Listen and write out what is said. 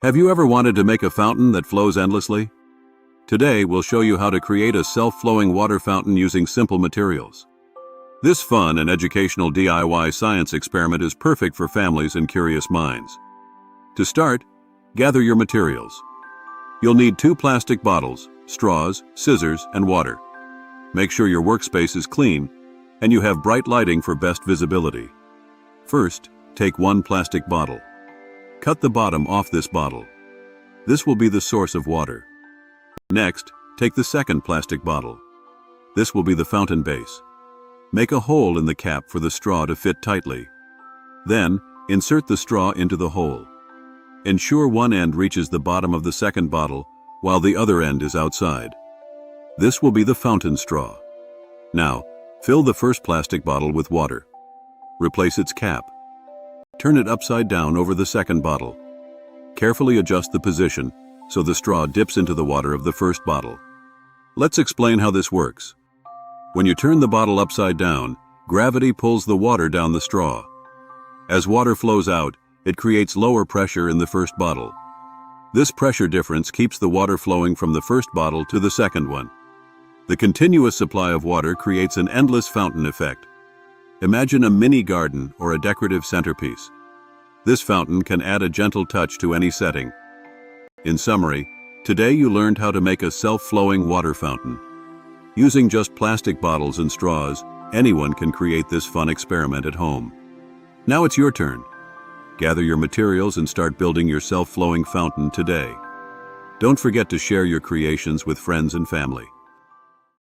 Have you ever wanted to make a fountain that flows endlessly? Today, we'll show you how to create a self-flowing water fountain using simple materials. This fun and educational DIY science experiment is perfect for families and curious minds. To start, gather your materials. You'll need 2 plastic bottles, straws, scissors, and water. Make sure your workspace is clean and you have bright lighting for best visibility. First, take 1 plastic bottle. Cut the bottom off this bottle. This will be the source of water. Next, take the second plastic bottle. This will be the fountain base. Make a hole in the cap for the straw to fit tightly. Then, insert the straw into the hole. Ensure one end reaches the bottom of the second bottle while the other end is outside. This will be the fountain straw. Now, fill the first plastic bottle with water. Replace its cap. Turn it upside down over the second bottle. Carefully adjust the position so the straw dips into the water of the first bottle. Let's explain how this works. When you turn the bottle upside down, gravity pulls the water down the straw. As water flows out, it creates lower pressure in the first bottle. This pressure difference keeps the water flowing from the first bottle to the second one. The continuous supply of water creates an endless fountain effect. Imagine a mini garden or a decorative centerpiece. This fountain can add a gentle touch to any setting. In summary, today you learned how to make a self-flowing water fountain. Using just plastic bottles and straws, anyone can create this fun experiment at home. Now it's your turn. Gather your materials and start building your self-flowing fountain today. Don't forget to share your creations with friends and family.